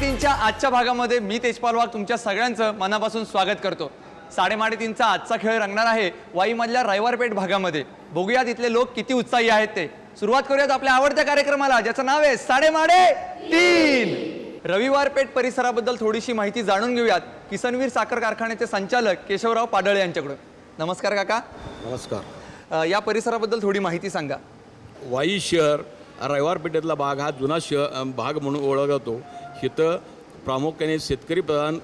3:30च्या आजच्या भागामध्ये मी तेजपाल वाघ तुमच्या सगळ्यांचं मनापासून स्वागत करतो। 3:30चा आजचा खेळ रंगणार आहे वाईमधल्या रविवार पेठ भागामध्ये। बघूया तिथले लोक किती उत्साही आहेत ते। सुरुवात करूयात आपल्या आवडत्या कार्यक्रमाला ज्याचं नाव आहे 3:30। रविवार पेठ परिसराबद्दल थोडीशी माहिती जाणून घेऊयात किसनवीर साखर कारखान्याचे संचालक केशवराव पाडळे यांच्याकडून। नमस्कार काका। नमस्कार। या परिसराबद्दल थोडी माहिती सांगा। वाई शहर रविवार पेठेतला भाग हा जुना भाग म्हणून ओळखला जातो। इथं प्रामुख्याने शेतकरी प्रधान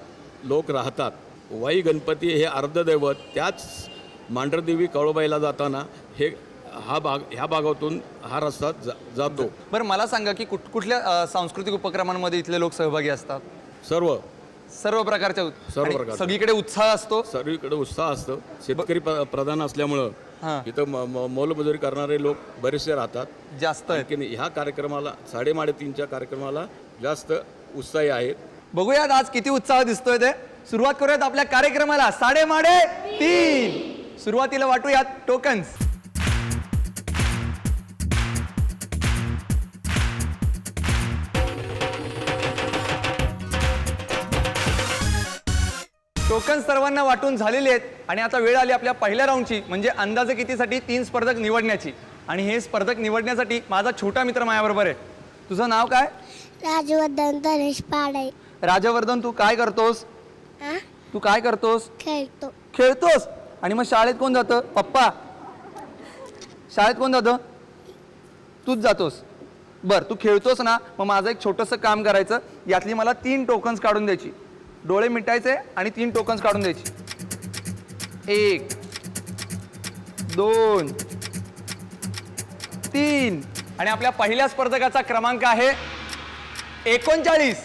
लोक राहतात। वाई गणपती हे अर्धदैवत, त्याच मांढरदेवी कळोबाईला जाताना ह्या भागातून हा रस्ता जातो। बरं मला सांगा की कुठल्या सांस्कृतिक उपक्रमांमध्ये इथले लोक सहभागी असतात? सर्व प्रकारच्या सगळीकडे उत्साह असतो। सगळीकडे उत्साह असतो। शेतकरी प्रधान असल्यामुळं इथं मोलमजुरी करणारे लोक बरेचसे राहतात। जास्त ह्या कार्यक्रमाला 3:30च्या कार्यक्रमाला जास्त उत्साही आहेत। बघूयात आज किती उत्साह दिसतोय ते। सुरुवात करूयात आपल्या कार्यक्रमाला 3:30। सुरुवातीला वाटूयात टोकन्स। टोकन सर्वांना वाटून झालेले आहेत आणि आता वेळ आली आपल्या पहिल्या राऊंडची म्हणजे अंदाजे कितीसाठी 3 स्पर्धक निवडण्याची। आणि हे स्पर्धक निवडण्यासाठी माझा छोटा मित्र माझ्याबरोबर आहे। तुझं नाव काय? राजवर्धन गणेश पाडळे। राजवर्धन तू काय करतोस? तू काय करतोस? खेळतोस। आणि मग शाळेत कोण जातं? पप्पा। शाळेत कोण जातं? तूच जातोस। बर तू खेळतोस ना, मग माझं एक छोटंसं काम करायचं, यातली मला 3 टोकन्स काढून द्यायची। डोळे मिटायचे आणि 3 टोकन्स काढून द्यायची। 1 2 3। आणि आपल्या पहिल्या स्पर्धकाचा क्रमांक आहे 39।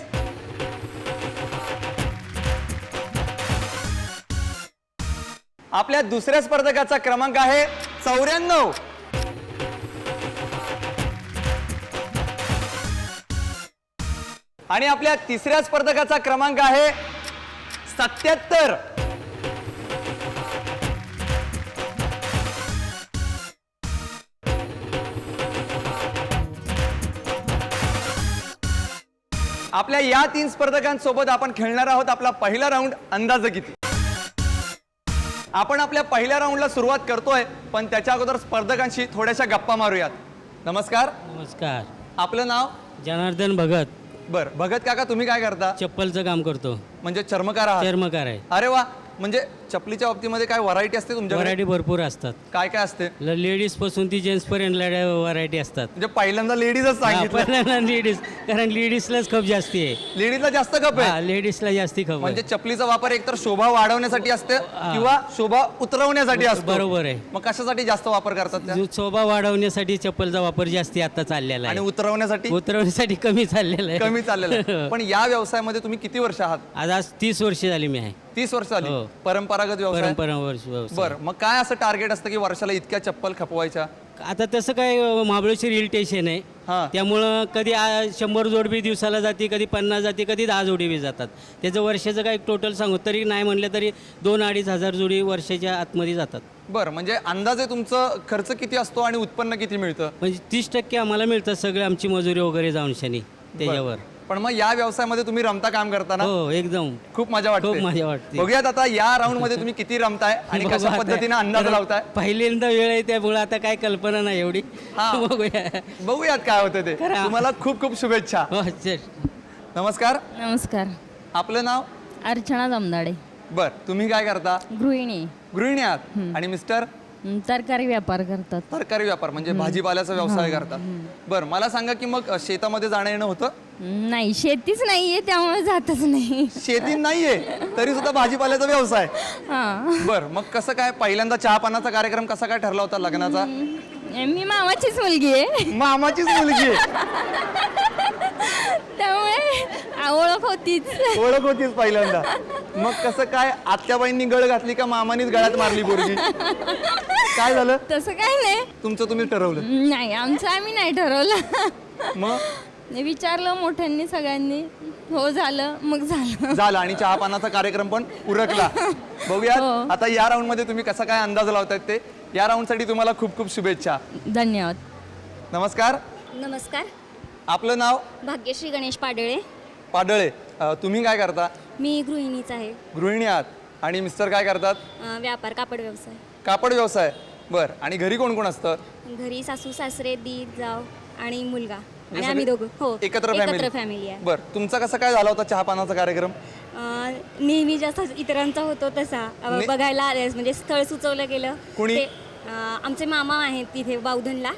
आपल्या दुसऱ्या स्पर्धकाचा क्रमांक आहे 94। आणि आपल्या तिसऱ्या स्पर्धकाचा क्रमांक आहे 77। आपल्या या 3 स्पर्धकांसोबत आपण खेळणार आहोत आपला पहिला राऊंड अंदाजे किती। आपण आपल्या पहिल्या राऊंडला सुरुवात करतोय, पण त्याच्या अगोदर स्पर्धकांशी थोड्याशा गप्पा मारूयात। नमस्कार। नमस्कार। आपलं नाव? जनार्दन भगत। बर भगत काका तुम्ही काय करता? चप्पलचं काम करतो। म्हणजे चर्मकार आहात? चर्मकार आहे। अरे वा। म्हणजे चपलीच्या बाबतीमध्ये काय व्हरायटी असते तुमच्याकडे? व्हरायटी भरपूर असतात। काय काय असते? लेडीज पासून ती जेंट्स पर्यंत व्हरायटी असतात। म्हणजे पहिल्यांदा लेडीजच सांगितलं? पहिल्यांदा लेडीज, कारण लेडीजलाच खप जास्ती आहे। लेडीजला जास्त खप आहे? लेडीजला जास्ती खप। म्हणजे चपलीचा वापर एकतर शोभा वाढवण्यासाठी असते किंवा शोभा उतरवण्यासाठी असतो। बरोबर आहे। मग कशासाठी जास्त वापर करतात? शोभा वाढवण्यासाठी चप्पलचा वापर जास्ती आता चाललेला आहे। आणि उतरवण्यासाठी कमी चाललेला आहे। कमी चाललेला आहे। पण या व्यवसायामध्ये तुम्ही किती वर्ष आहात? आज 30 वर्ष झाली मी आहे। 30 वर्ष झाली। परंपरागत व्यवसाय? परंपरा। मग काय असं टार्गेट असतं की वर्षाला इतक्या चप्पल खपवायच्या? आता तसं काय महाबळेश्वर हिल स्टेशन आहे, त्यामुळं कधी 100 जोडी दिवसाला जाते, कधी 50 जाते, कधी 10 जोडी बी जातात। त्याचं वर्षाचं काय टोटल सांगू तरी नाही म्हणलं तरी 2-2.5 हजार जोडी वर्षाच्या आतमध्ये जातात। बरं म्हणजे अंदाजे तुमचं खर्च किती असतो आणि उत्पन्न किती मिळतं? म्हणजे 30% आम्हाला मिळतं सगळे आमची मजुरी वगैरे जाऊन शनी त्याच्यावर। पण मग या व्यवसायामध्ये तुम्ही रमता काम करताना? हो एकदम खूप मजा वाटते। खूप मजा वाटते। बघूयात आता या राऊंड मध्ये तुम्ही किती रमताय आणि कशा पद्धतीने अंदाज लावताय? पहिल्यांदा वेळ आहे त्यामुळे आता काय कल्पना नाही एवढी। बघूयात काय होतं ते। तुम्हाला खूप खूप शुभेच्छा। नमस्कार। नमस्कार। आपलं नाव? अर्चना जमदाडे। बर तुम्ही काय करता? गृहिणी। गृहिणी आहात। आणि मिस्टर? तरकारी व्यापार करतात। तरकारी व्यापार म्हणजे भाजीपाल्याचा व्यवसाय करतात। बरं मला सांगा की मग शेतामध्ये जाणं येणं होतं? नाही, शेतीच नाहीये त्यामुळे जातच नाही। शेती नाहीये तरी सुद्धा भाजीपाल्याचा व्यवसाय? बर मग कसं काय पहिल्यांदा चहा पानाचा कार्यक्रम कसा काय ठरला होता लग्नाचा? मी मामाचीच मुलगी आहे। मामाचीच मुलगी आहे त्यामुळे ओळख होतीच पहिल्यांदा। मग कसं काय आत्याबाईंनी गळ घातली का मामानीच गळ्यात मारली पोरगी? काय झालं? तसं काय नाही। तुमचं तुम्ही ठरवलं? नाही आमचं आम्ही नाही ठरवलं। मग विचारलं मोठ्यांनी सगळ्यांनी, हो झालं, मग झालं आणि चहा पानाचा कार्यक्रम पण उरकला। बघूया आता या राऊंड मध्ये तुम्ही कसा काय अंदाज लावतायत ते। या राऊंड साठी तुम्हाला खूप खूप शुभेच्छा। धन्यवाद। नमस्कार। नमस्कार। आपलं नाव? भाग्यश्री गणेश पाडळे। पाडळे तुम्ही काय करता? मी गृहिणीच आहे. गृहिणी आहात. आणि मिस्टर काय करतात? व्यापार कापड व्यवसाय. कापड व्यवसाय. बरं. आणि घरी कोण कोण असतं? घरी सासू सासरे दीर जाव आणि मुलगा आणि सगळे आम्ही दोघं. हो, एकत्र फॅमिली आहे. बरं. तुमचा कसा काय झाला होता चहा पानाचा कार्यक्रम? नेहमी जसा इतरांचा होतो तसा बघायला आले, म्हणजे स्थळ सुचवलं गेलं. कुणी? आमचे मामा आहेत तिथे बावधनला.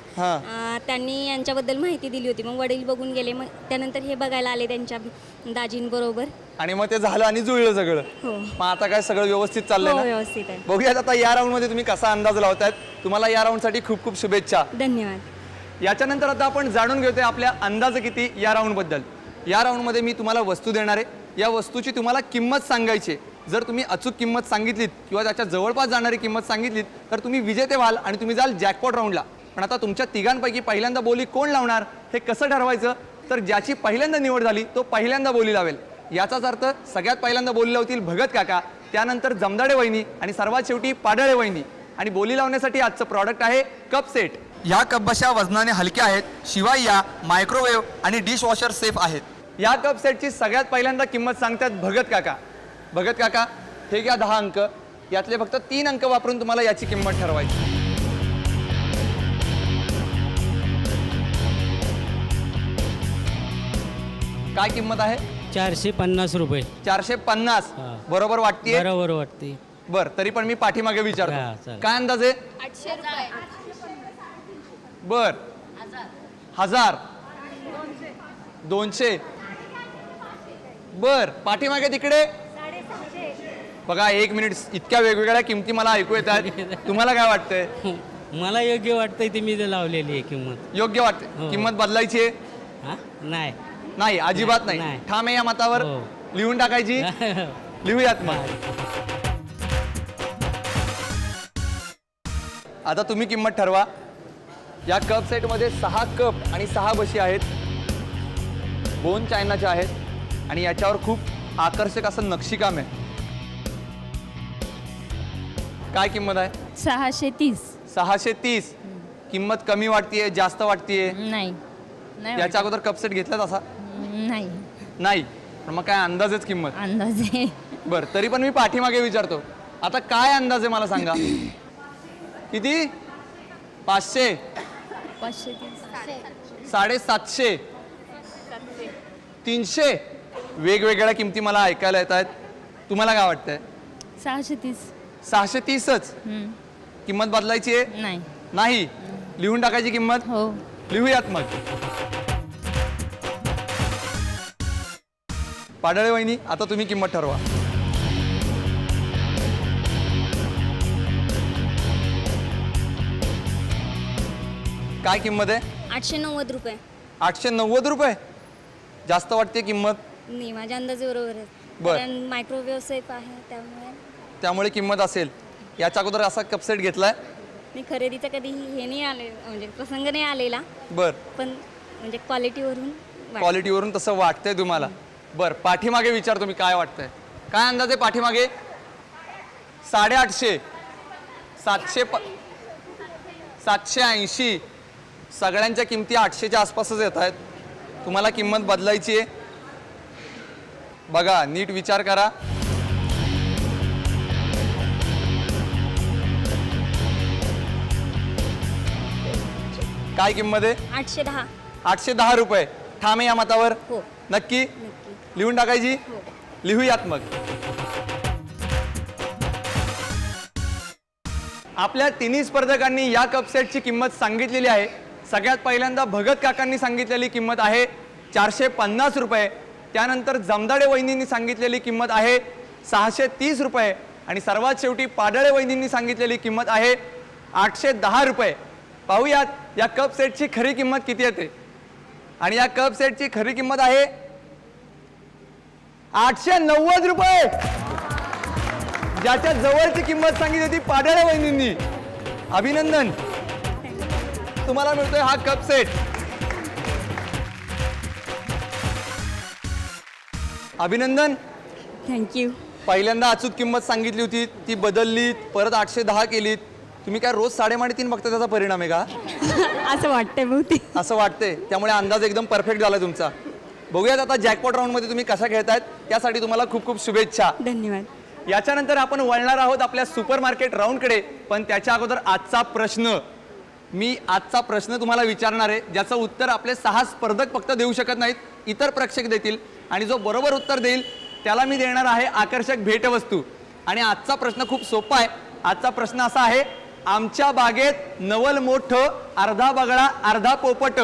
त्यांनी यांच्याबद्दल माहिती दिली होती. मग वडील बघून गेले. मग त्यानंतर हे बघायला आले त्यांच्या दाजींबरोबर. आणि मग ते झालं आणि जुळलं सगळं. हो. मग आता काय सगळं व्यवस्थित चाललंय हो, ना? व्यवस्थित आहे. बघूयात आता या राऊंडमध्ये तुम्ही कसा अंदाज लावतायत. तुम्हाला या राऊंडसाठी खूप खूप शुभेच्छा. धन्यवाद. याच्यानंतर आता आपण जाणून घेतोय आपल्या अंदाज किती या राऊंडबद्दल. या राऊंडमध्ये मी तुम्हाला वस्तू देणार आहे. या वस्तूची तुम्हाला किंमत सांगायची. जर तुम्ही अचूक किंमत सांगितलीत किंवा त्याच्या जवळपास जाणारी किंमत सांगितलीत तर तुम्ही विजेते व्हाल आणि तुम्ही जाल जॅकपॉट राऊंडला. पण आता तुमच्या तिघांपैकी पहिल्यांदा बोली कोण लावणार हे कसं ठरवायचं? तर ज्याची पहिल्यांदा निवड झाली तो पहिल्यांदा बोली लावेल. याचाच अर्थ सगळ्यात पहिल्यांदा बोली लावतील भगत काका, त्यानंतर जमदाडे वहिनी आणि सर्वात शेवटी पाडळे वहिनी. आणि बोली लावण्यासाठी आजचं प्रॉडक्ट आहे कप सेट. या कप बशा वजनाने हलक्या आहेत. शिवाय या मायक्रोवेव्ह आणि डिशवॉशर सेफ आहेत. या कप सेटची सगळ्यात पहिल्यांदा किंमत सांगतात भगत काका. भगत काका, हे घ्या 10 अंक. यातले फक्त 3 अंक वापरून तुम्हाला याची किंमत ठरवायची. काय किंमत आहे? 450 रुपये. 450. बरोबर वाटते? बरोबर वाटते. बर, तरी पण मी पाठीमागे हा, विचारतो. चालेल. काय अंदाज आहे? 800 रुपये. बर, 1000, 200. बर, पाठीमागे तिकडे बघा. 1 मिनिट. इतक्या वेगवेगळ्या किमती मला ऐकू येत आहेत. तुम्हाला काय वाटतंय? मला योग्य वाटतंय ती मी लावलेली आहे किंमत. योग्य वाटते? हो. किंमत बदलायची आहे? हा? नाही. नाही, अजिबात नाही. नाही. ठाम आहे या मतावर? हो. लिहून टाकायची? लिहूयात मग. आता तुम्ही किंमत ठरवा. या कप सेटमध्ये 6 कप आणि 6 बशी आहेत. बोन चायनाच्या आहेत आणि याच्यावर खूप आकर्षक असं नक्षीकाम आहे. काय किंमत आहे? 630. 630. किंमत कमी वाटतेय, जास्त वाटतेय? नाही. याच्या अगोदर कप सेट घेतला तसा? नाही. नाही. पण मग काय अंदाजच किंमत? अंदाजे. बर, तरी पण मी पाठीमागे विचारतो. आता काय अंदाज आहे मला सांगा. किती? 500, 750, 300. वेगवेगळ्या किमती मला ऐकायला येत आहेत. तुम्हाला काय वाटतंय? 630. 630च किंमत बदलायची आहे? नाही. नाही. लिहून टाकायची किंमत? हो. लिहूयात मग. पाडळे वहिनी, आता तुम्ही किंमत ठरवा. काय किंमत आहे? 890 रुपये. 890 रुपये. जास्त वाटते किंमत? नाही, माझ्या अंदाजे बरोबर आहे. बरं. कारण मायक्रोवेव्ह सेफ आहे त्यामुळे किंमत असेल. याच्या अगोदर असा कपसेट घेतलाय? मी खरेदीचा कधी हे नाही आले, म्हणजे प्रसंग नाही आलेला. बर. पण म्हणजे क्वालिटीवरून तसं वाटतंय तुम्हाला? बर, पाठीमागे विचारतो मी काय वाटतंय. काय अंदाज आहे पाठीमागे? 850, 780. सगळ्यांच्या किमती 800च्या आसपासच येत आहेत. तुम्हाला किंमत बदलायची आहे? बघा, नीट विचार करा. काय किंमत आहे? 810. 810 रुपये. ठाम आहे या मतावर? हो. नक्की? लिहून टाकायची? लिहूयात मग. आपल्या तिन्ही स्पर्धकांनी या कप सेटची किंमत सांगितलेली आहे. सगळ्यात पहिल्यांदा भगत काकांनी सांगितलेली किंमत आहे 450 रुपये. त्यानंतर जमदाडे वहिनींनी सांगितलेली किंमत आहे 630 रुपये. आणि सर्वात शेवटी पाडळे वहिनींनी सांगितलेली किंमत आहे 810 रुपये. पाहूयात या कप सेटची खरी किंमत किती येते. आणि या कप सेटची खरी किंमत आहे 890 रुपये. ज्याच्या जवळची किंमत सांगितली होती पाडळे वहिनींनी. अभिनंदन, तुम्हाला मिळतोय हा कप सेट. अभिनंदन. थँक्यू. पहिल्यांदा अचूक किंमत सांगितली होती, ती बदलली, परत 810 केलीत. तुम्ही काय रोज 3.5 बघता, त्याचा परिणाम आहे का? असं वाटतंय बहुतेक. असं वाटतंय. त्यामुळे अंदाज एकदम परफेक्ट झाला तुमचा. बघूयात आता जॅकपॉट राऊंडमध्ये तुम्ही कसा खेळतायत, त्यासाठी तुम्हाला खूप खूप शुभेच्छा. धन्यवाद. याच्यानंतर आपण वळणार आहोत आपल्या सुपर मार्केट राऊंडकडे, पण त्याच्या अगोदर आजचा प्रश्न. मी आजचा प्रश्न तुम्हाला विचारणार आहे, ज्याचं उत्तर आपले 6 स्पर्धक फक्त देऊ शकत नाहीत, इतर प्रेक्षक देतील. आणि जो बरोबर उत्तर देईल त्याला मी देणार आहे आकर्षक भेटवस्तू. आणि आजचा प्रश्न खूप सोपा आहे. आजचा प्रश्न असा आहे, आमच्या बागेत नवल मोठं, अर्धा बगळा अर्धा पोपट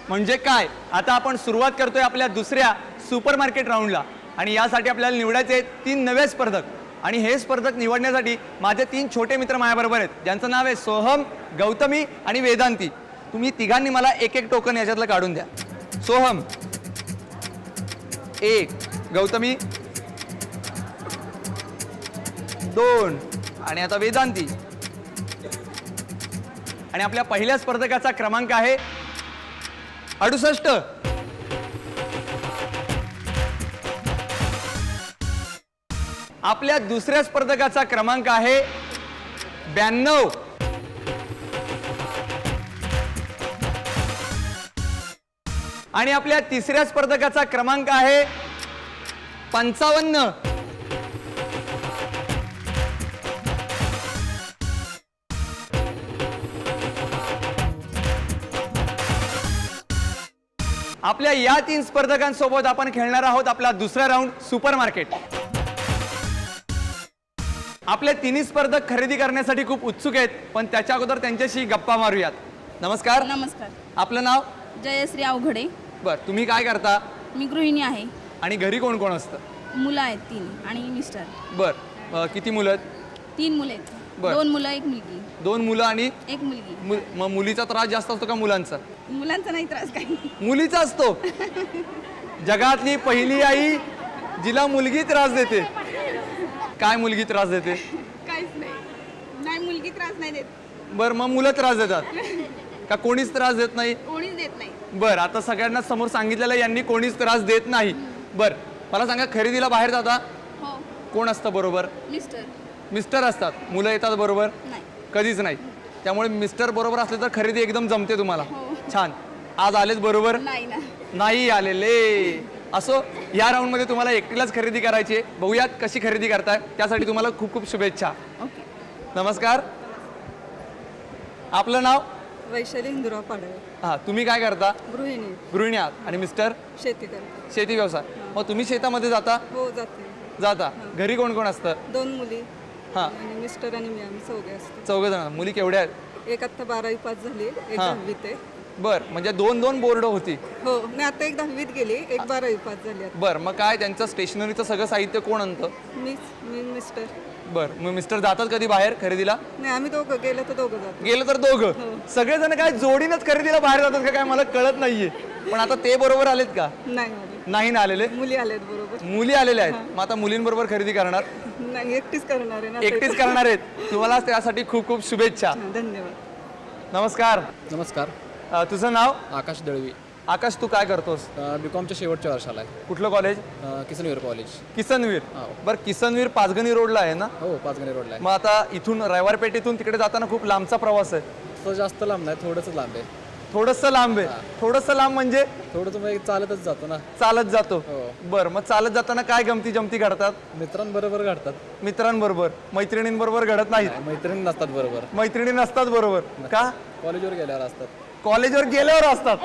म्हणजे काय? आता आपण सुरुवात करतोय आपल्या दुसऱ्या सुपर मार्केट राऊंडला. आणि यासाठी आपल्याला निवडायचे 3 नवे स्पर्धक. आणि हे स्पर्धक निवडण्यासाठी माझे 3 छोटे मित्र माझ्याबरोबर आहेत, ज्यांचं नाव आहे सोहम, गौतमी आणि वेदांती. तुम्ही तिघांनी मला एक एक टोकन याच्यातलं काढून द्या. सोहम 1, गौतमी 2 आणि आता वेदांती. आणि आपल्या पहिल्या स्पर्धकाचा क्रमांक आहे 68. आपल्या दुसऱ्या स्पर्धकाचा क्रमांक आहे 92. आणि आपल्या तिसऱ्या स्पर्धकाचा क्रमांक आहे 55. आपल्या या 3 स्पर्धकांसोबत आपण खेळणार आहोत आपला दुसरा राऊंड सुपर मार्केट. आपले 3 स्पर्धक खरेदी करण्यासाठी खूप उत्सुक आहेत, पण त्याच्या अगोदर त्यांच्याशी गप्पा मारूयात. नमस्कार. नमस्कार. आपलं नाव? जयश्री अवघडे. बर, तुम्ही काय करता? मी गृहिणी आहे. आणि घरी कोण कोण असतं? मुलं आहेत 3 आणि मिस्टर. बर, किती मुलं आहेत? 3 मुलं आहेत. बरं. 2 मुलं 1 मुलगी. 2 मुलं आणि 1 मुलगी. मग मुलीचा त्रास जास्त असतो का मुलांचा? मुलांचा नाही त्रास काही. मुलीचा असतो. जगातली पहिली आई जिला मुलगी त्रास देते. काय मुलगी त्रास देते? काहीच नाही. नाही, मुलगी त्रास नाही देत. बर, मग मुलं त्रास देतात का? कोणीच त्रास देत नाही? कोणीच देत नाही. बर, आता सगळ्यांना समोर सांगितलेलं यांनी कोणीच त्रास देत नाही. बर, मला सांगा, खरेदीला बाहेर जाता हो. कोण असतं बरोबर? मिस्टर. मिस्टर असतात. मुलं येतात बरोबर? नाही. कधीच नाही. त्यामुळे मिस्टर बरोबर असले तर खरेदी एकदम जमते तुम्हाला. हो. छान. आज आलेच बरोबर? नाही ना. नाही आलेले. असो, या राऊंडमध्ये तुम्हाला एकटीलाच खरेदी करायची आहे. बघूयात कशी खरेदी करताय. त्यासाठी तुम्हाला खूप खूप शुभेच्छा. ओके. नमस्कार. आपलं नाव? वैशाली हिंदुराव पाडवे. हां, तुम्ही काय करता? गृहिणी. गृहिणी आहात. आणि मिस्टर? शेती करते. शेती व्यवसाय. मग तुम्ही शेतामध्ये जाता? हो, जाते. जाता. घरी कोण कोण असतं? 2 मुली हां, आणि मिस्टर आणि मी, आम्ही 4 असतो. 4 जण. मुली केवढ्या आहेत? एक आत्ता 12वी पास झाली, एक हां. 10वीत आहे. बर, म्हणजे 2 बोर्ड होती. हो, नाही, आता एक 10वीत गेली, एक 12वी पास झाली आता. बर, मग काय त्यांचं स्टेशनरीचं सगळं साहित्य कोण आणतं? मी मिस्टर. बर, मग मिस्टर जातात कधी बाहेर खरेदीला? नाही, आम्ही दोघं गेलो तर दोघं जातो. गेलं तर दोघं. सगळेजण काय जोडीनच खरेदीला बाहेर जातात का काय मला कळत नाहीये. पण आता ते बरोबर आलेत का? नाही आले. नाही ना आलेले? मुली आल्यात बरोबर. मुली आलेल्या आहेत. मग आता मुलींबरोबर खरेदी करणार? नाही, एकटीच करणार आहे ना. एकटीच करणार आहेत. तुम्हाला त्यासाठी खूप खूप शुभेच्छा. धन्यवाद. नमस्कार. नमस्कार. तुझं नाव? आकाश दळवी. आकाश, तू काय करतोस? बीकॉमच्या शेवटच्या वर्षाला आहे. कुठलं कॉलेज? किसनवीर कॉलेज. किसनवीर. हो. बरं, किसनवीर पाचगणी रोडला आहे ना? हो, पाचगणी रोडला आहे. मग आता इथून रविवारपेठेतून तिकडे जाताना खूप लांबचा प्रवास आहे. तो जास्त लांब नाही, थोडंसं लांब आहे. थोडंसं लांब आहे. थोडंसं लांब म्हणजे? थोडंसं मग चालतच जातो ना. चालत जातो. हो. बरं, मग चालत जाताना काय गमती जमती घडतात? मित्रांबरोबर घडतात. मित्रांबरोबर. मैत्रिणींबरोबर घडत नाहीत? मैत्रिणी नसतात बरोबर. मैत्रिणी नसतात बरोबर का? कॉलेजवर गेल्यावर असतात. कॉलेजवर गेल्यावर असतात.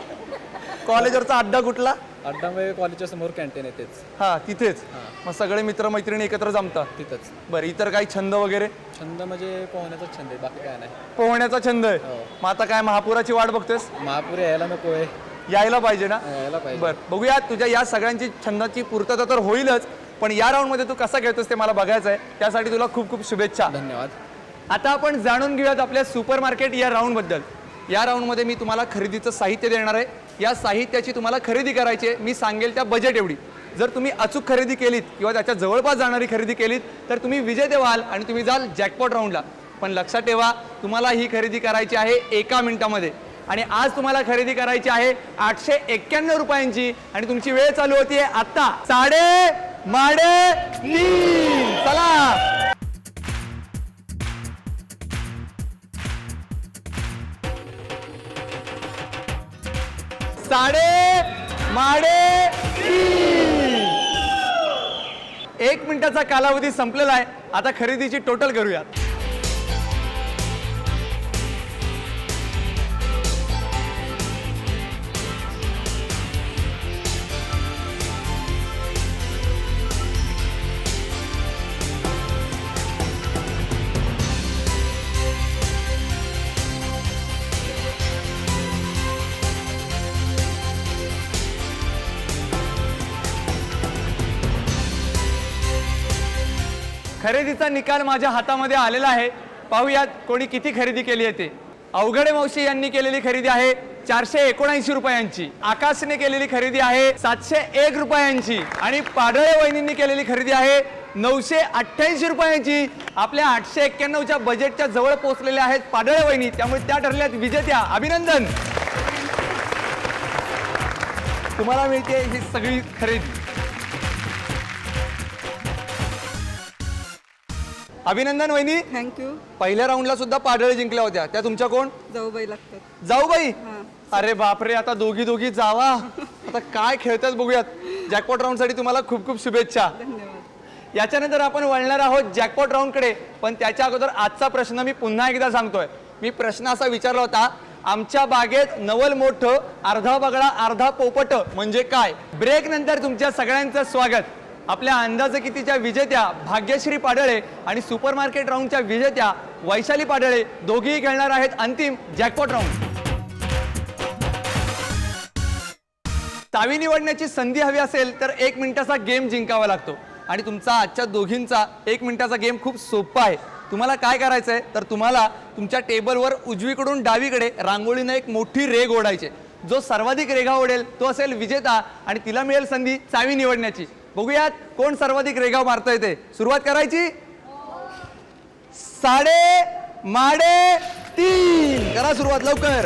कॉलेजवरचा अड्डा कुठला? अड्डा म्हणजे कॉलेजच्या समोर कॅन्टीन आहे तेच. हा, तिथेच. मग सगळे मित्र मैत्रिणी एकत्र जमतात तिथंच. बरं, इतर काही छंद वगैरे? छंद म्हणजे पोहण्याचा छंद आहे, बाकी काय नाही. पोहण्याचा छंद आहे. हो. मग आता काय महापुराची वाट बघतोस? महापूर यायला नको आहे. यायला पाहिजे ना? यायला पाहिजे. बरं, बघूया तुझ्या या सगळ्यांची छंदाची पूर्तता तर होईलच, पण या राऊंडमध्ये तू कसा खेळतोस ते मला बघायचं आहे. त्यासाठी तुला खूप खूप शुभेच्छा. धन्यवाद. आता आपण जाणून घेऊयात आपल्या सुपर मार्केट या राऊंडबद्दल. या राऊंडमध्ये मी तुम्हाला खरेदीचं साहित्य देणार आहे. या साहित्याची तुम्हाला खरेदी करायची आहे. मी सांगेल त्या बजेट एवढी. जर तुम्ही अचूक खरेदी केलीत किंवा त्याच्या जवळपास जाणारी खरेदी केलीत तर तुम्ही विजेते व्हाल आणि तुम्ही जाल जॅकपॉट राऊंडला. पण लक्षात ठेवा, तुम्हाला ही खरेदी करायची आहे 1 मिनिटामध्ये. आणि आज तुम्हाला खरेदी करायची आहे 891 रुपयांची. आणि तुमची वेळ चालू होती आहे आत्ता 3:30. चला. 3:30. 1 मिनिटाचा कालावधी संपलेला आहे. आता खरेदीची टोटल करूयात. खरेदीचा निकाल माझ्या हातामध्ये आलेला आहे. पाहूयात कोणी किती खरेदी केली आहे ते. अवघडे मावशी यांनी केलेली खरेदी आहे 479 रुपयांची. आकाशने केलेली खरेदी आहे 701 रुपयांची. आणि पाडळे वहिनींनी केलेली खरेदी आहे 988 रुपयांची. आपल्या 891च्या बजेटच्या जवळ पोहोचलेल्या आहेत पाडळे वहिनी, त्यामुळे त्या ठरल्यात विजेत्या. अभिनंदन, तुम्हाला मिळते ही सगळी खरेदी. अभिनंदन वहिनी. थँक्यू. पहिल्या राऊंडला सुद्धा पाडळे जिंकल्या होत्या, त्या तुमच्या कोण? जाऊबाई लागतात. जाऊबाई. अरे बापरे, आता दोघी जावा. आता काय खेळतात बघूयात. जॅकपॉट राऊंड साठी तुम्हाला खूप खूप शुभेच्छा. धन्यवाद. याच्यानंतर आपण वळणार आहोत जॅकपॉट राऊंड कडे. पण त्याच्या अगोदर आजचा प्रश्न मी पुन्हा एकदा सांगतोय. मी प्रश्न असा विचारला होता, आमच्या बागेत नवल मोठं अर्धा बगळा अर्धा पोपट म्हणजे काय? ब्रेक नंतर तुमच्या सगळ्यांचं स्वागत. आपल्या अंदाजे कितीच्या विजेत्या भाग्यश्री पाडळे आणि सुपरमार्केट राऊंडच्या विजेत्या वैशाली पाडळे दोघेही खेळणार आहेत अंतिम जॅकपॉट राऊंड. चावी निवडण्याची संधी हवी असेल तर 1 मिनिटाचा गेम जिंकावा लागतो. आणि तुमचा आजच्या दोघींचा 1 मिनिटाचा गेम खूप सोपा आहे. तुम्हाला काय करायचं आहे तर तुम्हाला तुमच्या टेबलवर उजवीकडून डावीकडे रांगोळीनं एक मोठी रेघ ओढायची. जो सर्वाधिक रेघा ओढेल तो असेल विजेता आणि तिला मिळेल संधी चावी निवडण्याची. बघूयात कोण सर्वाधिक रेघा मारतोय ते. सुरुवात करायची. 3.5 करा सुरुवात लवकर.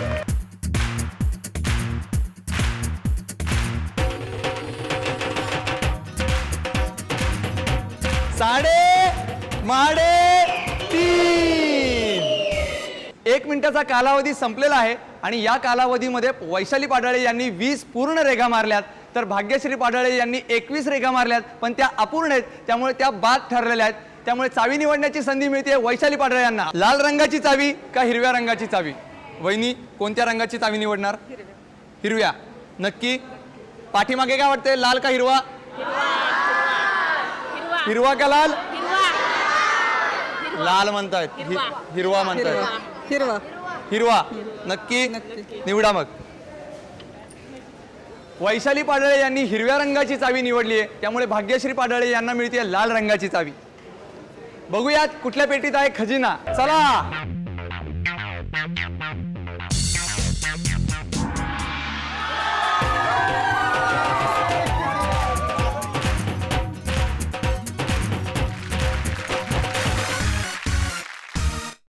तीन. 1 मिनिटाचा कालावधी संपलेला आहे आणि या कालावधीमध्ये वैशाली पाडळे यांनी 20 पूर्ण रेघा मारल्यात, तर भाग्यश्री पाडळे यांनी 21 रेघा मारल्यात, पण त्या अपूर्ण आहेत, त्यामुळे त्या बाद ठरलेल्या आहेत. त्यामुळे चावी निवडण्याची संधी मिळते वैशाली पाडळे यांना. लाल रंगाची चावी का हिरव्या रंगाची चावी? वहिनी कोणत्या रंगाची चावी निवडणार? हिरव्या. नक्की? पाठीमागे काय वाटतंय, लाल का हिरवा? हिरवा का लाल? लाल म्हणतायत, हिरवा म्हणतायत. हिरवा. हिरवा. नक्की? निवडा मग. वैशाली पाडळे यांनी हिरव्या रंगाची चावी निवडली आहे, त्यामुळे भाग्यश्री पाडळे यांना मिळते लाल रंगाची चावी. बघूयात कुठल्या पेटीत आहे खजिना. चला.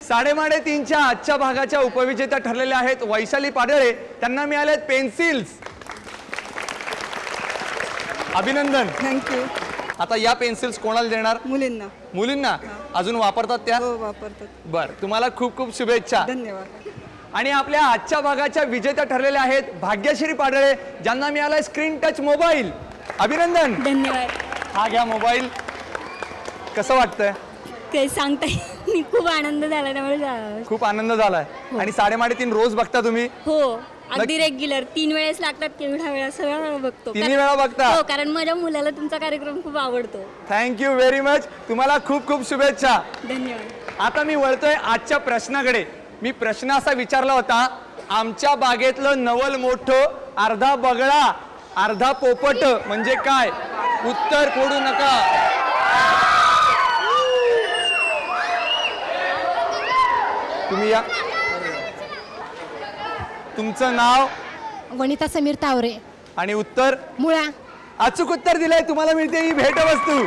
साडेतीनच्या आजच्या भागाच्या उपविजेत्या ठरलेल्या आहेत वैशाली पाडळे. त्यांना मिळालेत पेन्सिल्स. अभिनंदन. थँक्यू. आता या पेन्सिल्स कोणाला देणार? मुलींना. मुलींना अजून वापरतात त्या? हो, वापरतात. बर, तुम्हाला खूप खूप शुभेच्छा. धन्यवाद. आणि आपल्या आजच्या भागाच्या विजेत्या ठरलेल्या आहेत भाग्यश्री पाडळे, ज्यांना मिळालाय स्क्रीन टच मोबाईल. अभिनंदन. धन्यवाद. हा घ्या मोबाईल. कसं वाटतंय? काही सांगताय, खूप आनंद झाला. त्यामुळे खूप आनंद झालाय. आणि 3.5 रोज बघता तुम्ही? हो, अगदी रेग्युलर. 3 वेळेस लागतात, केवढा वेळा सगळं बघतो. 3 वेळा बघता? हो, कारण माझ्या मुलाला तुमचा कार्यक्रम खूप आवडतो. Thank you very much. तुम्हाला खूप खूप शुभेच्छा. धन्यवाद. आता मी वळतोय आजच्या प्रश्नाकडे. मी प्रश्न असा विचारला होता, आमच्या बागेतलं नवल मोठं अर्धा बगळा अर्धा पोपट म्हणजे काय? उत्तर फोडू नका. तुम्ही या. तुमचं नाव? वनिता समीर तावरे. आणि उत्तर? मुळा. अचूक उत्तर दिलंय, तुम्हाला मिळते ही भेटवस्तू.